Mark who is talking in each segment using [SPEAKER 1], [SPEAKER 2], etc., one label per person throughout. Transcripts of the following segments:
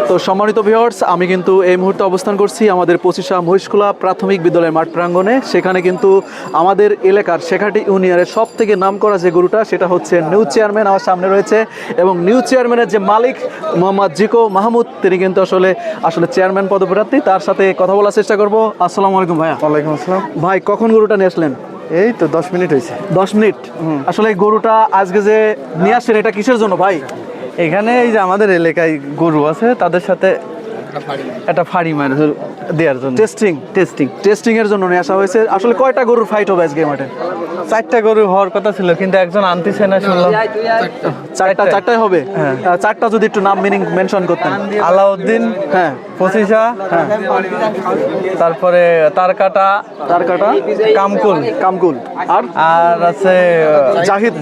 [SPEAKER 1] তো সম্মানিত ভিউয়ার্স, আমি কিন্তু এই মুহূর্তে অবস্থান করছি আমাদের পঁচিশা মহিষখোলা প্রাথমিক বিদ্যালয়ের মাঠ প্রাঙ্গণে। সেখানে কিন্তু আমাদের এলাকার শেখাটি ইউনিয়নের সব থেকে নাম করা যে গরুটা, সেটা হচ্ছে নিউ চেয়ারম্যান আমার সামনে রয়েছে। এবং নিউ চেয়ারম্যানের যে মালিক মোহাম্মদ জিকো মাহমুদ, তিনি কিন্তু আসলে চেয়ারম্যান পদপ্রার্থী। তার সাথে কথা বলার চেষ্টা করবো। আসসালামু আলাইকুম ভাইয়া।
[SPEAKER 2] ওয়ালাইকুম আসসালাম।
[SPEAKER 1] ভাই, কখন গরুটা নিয়ে আসলেন?
[SPEAKER 2] এই তো 10 মিনিট হয়েছে।
[SPEAKER 1] 10 মিনিট? আসলে এই গরুটা আজকে যে নিয়ে আসছেন, এটা কিসের জন্য ভাই?
[SPEAKER 2] এখানে এই যে আমাদের এলাকায় গরু আছে, তাদের সাথে একটা ফাড়ি মার দেওয়ার জন্য
[SPEAKER 1] টেস্টিং এর জন্য নিয়ে আসা হয়েছে। আসলে কয়টা গরুর ফাইট হবে আজকে মাঠে?
[SPEAKER 2] 4টা গরু হওয়ার কথা ছিল, কিন্তু একজন আনতেছে না শুনলাম।
[SPEAKER 1] চারটায় হবে।
[SPEAKER 2] হ্যাঁ।
[SPEAKER 1] চারটা যদি একটু নাম মিনিং মেনশন করতেন।
[SPEAKER 2] আলাউদ্দিন,
[SPEAKER 1] হ্যাঁ,
[SPEAKER 2] পঁচিশা, তারপরে তারকাটা,
[SPEAKER 1] কামকুল আর
[SPEAKER 2] আছে
[SPEAKER 1] জাহিদ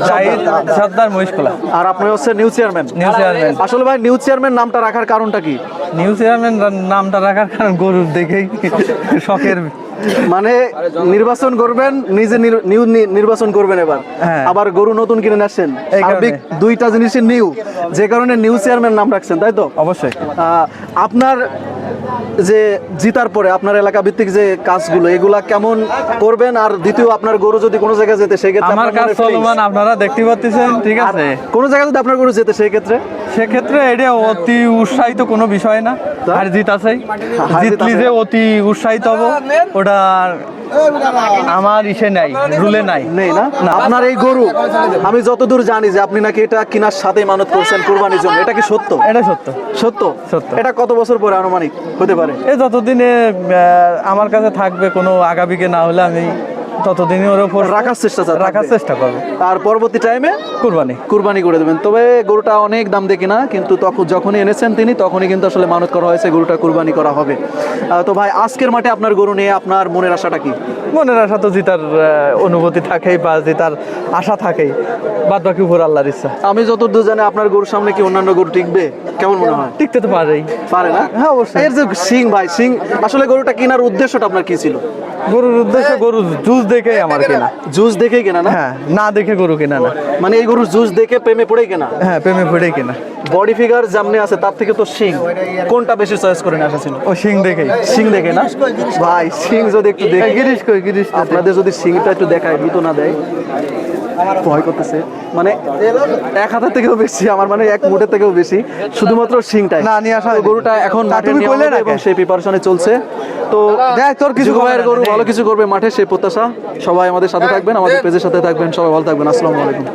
[SPEAKER 2] সর্দার মহিষখোলা।
[SPEAKER 1] আর আপনি হচ্ছে নিউ চেয়ারম্যান। আসলে ভাই, নিউ চেয়ারম্যান নামটা রাখার কারণটা কি?
[SPEAKER 2] নিউ চেয়ারম্যান নামটা রাখার কারণ গরুর দেখেই শখের,
[SPEAKER 1] মানে নির্বাচন করবেন, নিজে নির্বাচন করবেন এবার।
[SPEAKER 2] হ্যাঁ।
[SPEAKER 1] আবার গরু নতুন কিনে আসছেন,
[SPEAKER 2] এই কারণে।
[SPEAKER 1] সার্বিক দুইটা জিনিসের নিউ, যে কারণে নিউ চেয়ারম্যান নাম রাখছেন, তাই তো?
[SPEAKER 2] অবশ্যই।
[SPEAKER 1] আপনার যে জিতার পরে আপনার এলাকা ভিত্তিক যে কাজগুলো, এগুলা কেমন করবেন? আর দ্বিতীয়, আপনার গরু যদি কোনো জায়গায় যেতে, সেক্ষেত্রে
[SPEAKER 2] আমার কাজ চলমান, আপনারা দেখতে পাচ্ছেন, ঠিক আছে?
[SPEAKER 1] কোনো জায়গায় যদি আপনার গরু যেতে,
[SPEAKER 2] সেক্ষেত্রে এটা অতি উৎসাহিত কোনো বিষয় না। আর জিত আছে, জিতলি যে অতি উৎসাহিত হব, ওটা আমার ইসে নাই, রুলে নাই।
[SPEAKER 1] নেই না? আপনার এই গরু, আমি যতদূর জানি যে আপনি নাকি এটা কেনার সাথে মানত করছেন কুরবানির জন্য, এটা কি সত্য?
[SPEAKER 2] এটা সত্য।
[SPEAKER 1] সত্য। এটা কত বছর পরে আনুমানিক হতে পারে?
[SPEAKER 2] এই যতদিনে আমার কাছে থাকবে, কোনো আগামীকে না হলে আমি ততদিনই ওর উপর রাখার চেষ্টা করবো।
[SPEAKER 1] আর পরবর্তী টাইমে কুরবানি করে দেবেন। তবে গরুটা অনেক দাম দিয়ে কিনা, কিন্তু যখনই এনেছেন তিনি, তখনই কিন্তু আসলে মানত করা হয়েছে গরুটা কুরবানি করা হবে। তো ভাই, আজকের মাঠে আপনার গরু নিয়ে আপনার মনের আশাটা কি?
[SPEAKER 2] মনের আশা তো জিতার অনুভূতি থাকেই, বা জিতার আশা থাকেই, বাদ বাকি উপর আল্লাহর ইচ্ছা।
[SPEAKER 1] আমি যতদূর জানি, আপনার গরুর সামনে কি অন্যান্য গরু টিকবে? কেমন মনে হয়?
[SPEAKER 2] টিকতে তো পারে
[SPEAKER 1] না?
[SPEAKER 2] হ্যাঁ, অবশ্যই।
[SPEAKER 1] এর যে সিং, ভাই সিং, আসলে গরুটা কেনার উদ্দেশ্যটা আপনার কি ছিল?
[SPEAKER 2] গরুর উদ্দেশ্য গরুর জুস দেখেই আমার কেনা।
[SPEAKER 1] জুস দেখেই কেনা না?
[SPEAKER 2] হ্যাঁ, না দেখে গরু কেনা না।
[SPEAKER 1] মানে এই গরুর জুস দেখে প্রেমে পড়েই কেনা?
[SPEAKER 2] হ্যাঁ, প্রেমে পড়েই কেনা।
[SPEAKER 1] বডি ফিগার যেমনি আছে, তার থেকে তো সিং, কোনটা বেশি চয়েস করে নিয়ে আসা?
[SPEAKER 2] ও সিং দেখে
[SPEAKER 1] না ভাই? সিং যদি একটু দেখে,
[SPEAKER 2] গিরিশ
[SPEAKER 1] আপনাদের যদি সিংটা একটু দেখায়, ভিতো না দেয়, ভয় করতেছে। মানে এক হাতের থেকেও বেশি, আমার মানে এক মুঠের থেকেও বেশি, শুধুমাত্র সিংটাই
[SPEAKER 2] না নিয়ে আসা।
[SPEAKER 1] গরুটা এখন
[SPEAKER 2] তুমি কইলে না,
[SPEAKER 1] এবং সেই প্রিপারেশনে চলছে। তো
[SPEAKER 2] তোর কিছু
[SPEAKER 1] ভাইয়ের গরু ভালো কিছু করবে মাঠে, সেই প্রত্যাশা। সবাই আমাদের সাথে থাকবেন, আমাদের পেজের সাথে থাকবেন। সবাই ভালো থাকবেন। আসসালামু আলাইকুম।